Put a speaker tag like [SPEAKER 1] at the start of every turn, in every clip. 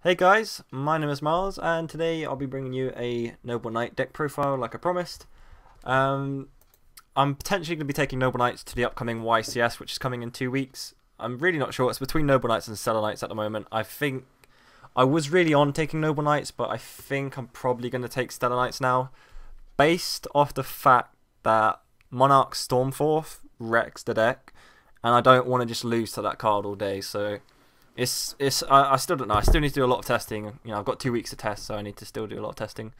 [SPEAKER 1] Hey guys, my name is Miles, and today I'll be bringing you a Noble Knight deck profile like I promised. I'm potentially going to be taking Noble Knights to the upcoming YCS, which is coming in 2 weeks. I'm really not sure. It's between Noble Knights and Stellar Knights at the moment. I think I was really on taking Noble Knights, but I think I'm probably going to take Stellar Knights now, based off the fact that Monarch Stormforth wrecks the deck, and I don't want to just lose to that card all day, so... I still don't know. I still need to do a lot of testing. You know, I've got 2 weeks to test, so I need to still do a lot of testing.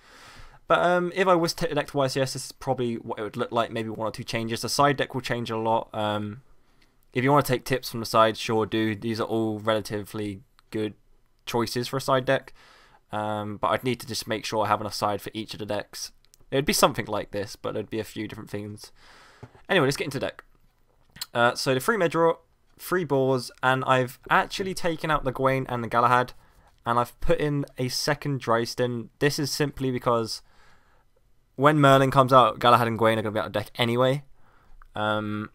[SPEAKER 1] But if I was to take the deck to YCS, this is probably what it would look like. Maybe 1 or 2 changes. The side deck will change a lot. If you want to take tips from the side, sure do. These are all relatively good choices for a side deck. But I'd need to just make sure I have enough side for each of the decks. It would be something like this, but there'd be a few different things. Anyway, let's get into the deck. So the free Meddraw, 3 boars, and I've actually taken out the Gawain and the Galahad, and I've put in a second Dryston. This is simply because when Merlin comes out, Galahad and Gawain are going to be out of deck anyway. And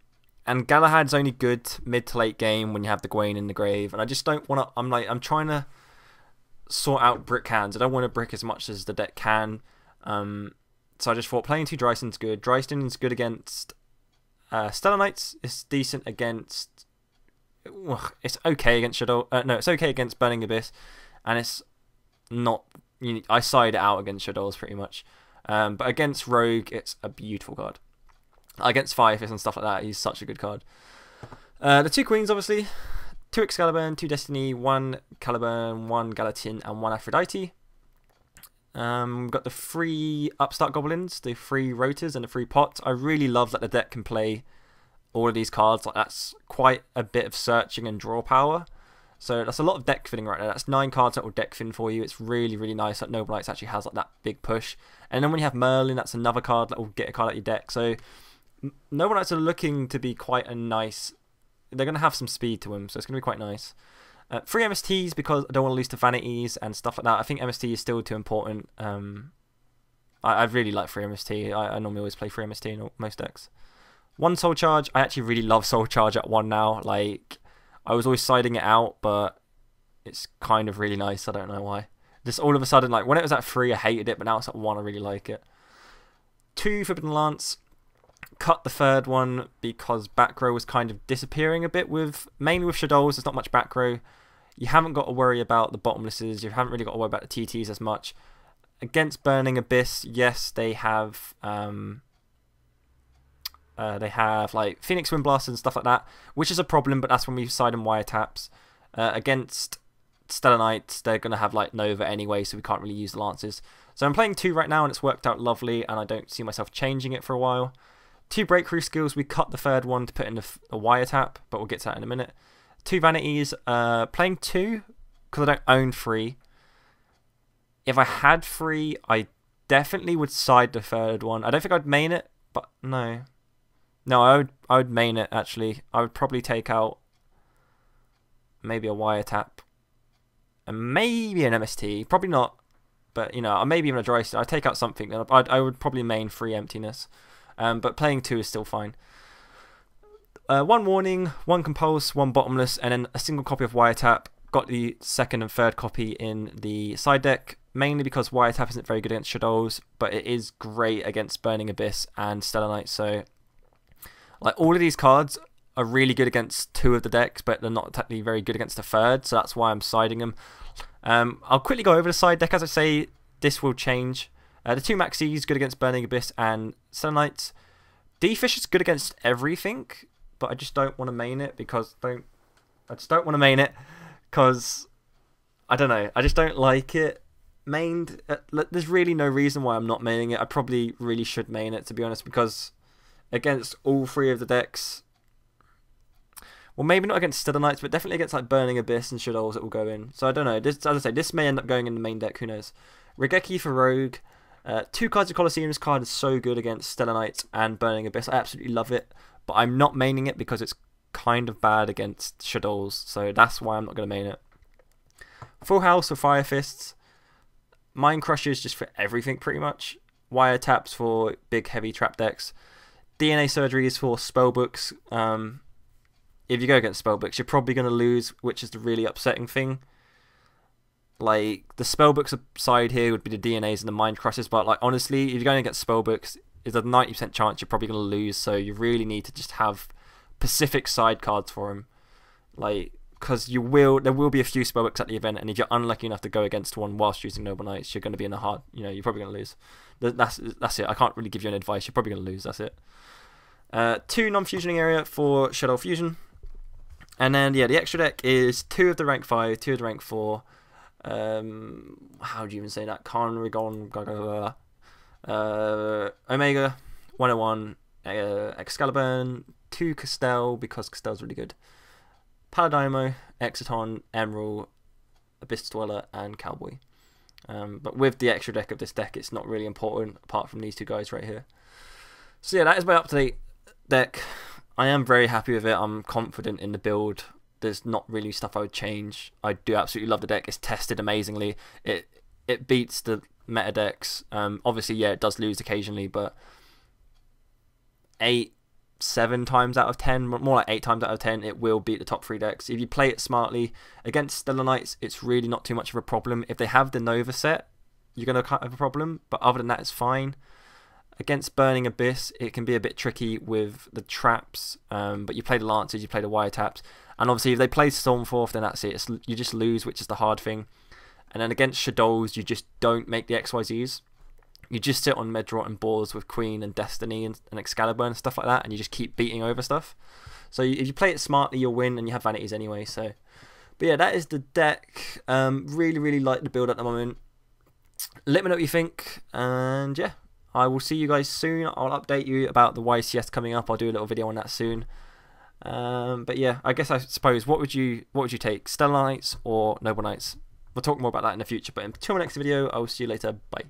[SPEAKER 1] Galahad's only good mid to late game when you have the Gawain in the grave, and I just don't want to... I'm trying to sort out brick hands. I don't want to brick as much as the deck can. So I just thought playing 2 Dryston's good. Dryston's good against Stellar Knights. It's decent against... It's okay against Shadow. No, it's okay against Burning Abyss, and it's not. I side it out against Shadows pretty much. But against Rogue, it's a beautiful card. Against Firefist and stuff like that, he's such a good card. The 2 queens, obviously, 2 Excalibur, 2 Destiny, 1 Caliburn, 1 Gallatin, and 1 Aphrodite. We've got the 3 Upstart Goblins, the 3 Rotors, and the 3 Pots. I really love that the deck can play all of these cards. Like, that's quite a bit of searching and draw power, so that's a lot of deck finning right now. That's 9 cards that will deck fin for you. It's really, really nice that Noble Knights actually has like that big push. And then when you have Merlin, that's another card that will get a card out your deck. So Noble Knights are looking to be quite a nice... They're going to have some speed to them, so it's going to be quite nice. 3 MSTs because I don't want to lose to Vanities and stuff like that. I think MST is still too important. I really like 3 MST. I normally always play 3 MST in most decks. 1 Soul Charge. I actually really love Soul Charge at 1 now. Like, I was always siding it out, but it's kind of really nice. I don't know why. Just all of a sudden, like, when it was at 3, I hated it, but now it's at 1, I really like it. 2 Forbidden Lance. Cut the 3rd one because back row was kind of disappearing a bit mainly with Shadows. There's not much back row. You haven't got to worry about the bottomlesses. You haven't really got to worry about the TTs as much. Against Burning Abyss, yes, they have... they have like Phoenix Windblast and stuff like that, which is a problem, but that's when we side and wiretaps. Against Stellar Knights, they're going to have like Nova anyway, so we can't really use the Lances. So I'm playing 2 right now, and it's worked out lovely, and I don't see myself changing it for a while. 2 Breakthrough Skills, we cut the 3rd one to put in a wiretap, but we'll get to that in a minute. 2 Vanities, playing 2, because I don't own 3. If I had 3, I definitely would side the 3rd one. I don't think I'd main it, but no. No, I would main it, actually. I would probably take out maybe a wiretap and maybe an MST. Probably not, but, you know, maybe even a Dryston. I'd take out something. I would probably main 3 Emptiness. But playing 2 is still fine. 1 Warning, 1 Compulse, 1 Bottomless, and then a single copy of Wiretap. Got the 2nd and 3rd copy in the side deck, mainly because Wiretap isn't very good against Shadows, but it is great against Burning Abyss and Stellar Knight, so... Like, all of these cards are really good against 2 of the decks, but they're not technically very good against the 3rd, so that's why I'm siding them. I'll quickly go over the side deck. As I say, this will change. The 2 Maxis, good against Burning Abyss and Stellar Knights. D-Fish is good against everything, but I just don't want to main it because... I just don't want to main it because... I don't know. I just don't like it mained. There's really no reason why I'm not maining it. I probably really should main it, to be honest, because... Against all 3 of the decks, well, maybe not against Stellar Knights, but definitely against like Burning Abyss and Shadows, it will go in. So I don't know. This, as I say, this may end up going in the main deck. Who knows? Regeki for Rogue. 2 cards of Colosseum. This card is so good against Stellar Knights and Burning Abyss. I absolutely love it, but I'm not maining it because it's kind of bad against Shadows. So that's why I'm not going to main it. Full House for Fire Fists. Mind Crushers just for everything pretty much. Wiretaps for big heavy trap decks. DNA surgeries for spellbooks. If you go against spellbooks, you're probably going to lose, which is the really upsetting thing. Like, the spellbooks side here would be the DNAs and the Mind Crushers, but like honestly, if you're going to get spellbooks, there's a 90% chance you're probably going to lose, so you really need to just have specific side cards for him. Like, because there will be a few spellbooks at the event, and if you're unlucky enough to go against one whilst using Noble Knights, you're going to be in a hard, you're probably going to lose. That's it. I can't really give you any advice. You're probably going to lose. That's it. 2 non-fusioning area for Shadow Fusion, and then yeah, the extra deck is 2 of the rank 5, 2 of the rank 4. How do you even say that? Carnarvon, Omega, 101, Excalibur, 2 Castell, because Castell's really good, Paladimo, Exiton, Emerald, Abyss Dweller, and Cowboy. But with the extra deck of this deck, it's not really important apart from these 2 guys right here. So yeah, that is my up-to-date deck. I am very happy with it. I'm confident in the build. There's not really stuff I would change. I do absolutely love the deck. It's tested amazingly. It beats the meta decks. Obviously, yeah, it does lose occasionally, but 7 times out of 10, more like 8 times out of 10, it will beat the top 3 decks. If you play it smartly against Stellar Knights, it's really not too much of a problem. If they have the Nova set, you're going to have a problem, but other than that, it's fine. Against Burning Abyss, it can be a bit tricky with the traps, but you play the Lancers, you play the Wiretaps, and obviously if they play Stormforth, then that's it. You just lose, which is the hard thing. And then against Shadows, you just don't make the XYZs. You just sit on Medrot and boards with Queen and Destiny and Excalibur and stuff like that, and you just keep beating over stuff. So if you play it smartly, you'll win, and you have vanities anyway. So, but yeah, that is the deck. Really like the build at the moment. Let me know what you think, and yeah, I will see you guys soon. I'll update you about the YCS coming up. I'll do a little video on that soon. But yeah, I guess I suppose what would you take, Stellar Knights or Noble Knights? We'll talk more about that in the future. But until my next video, I will see you later. Bye.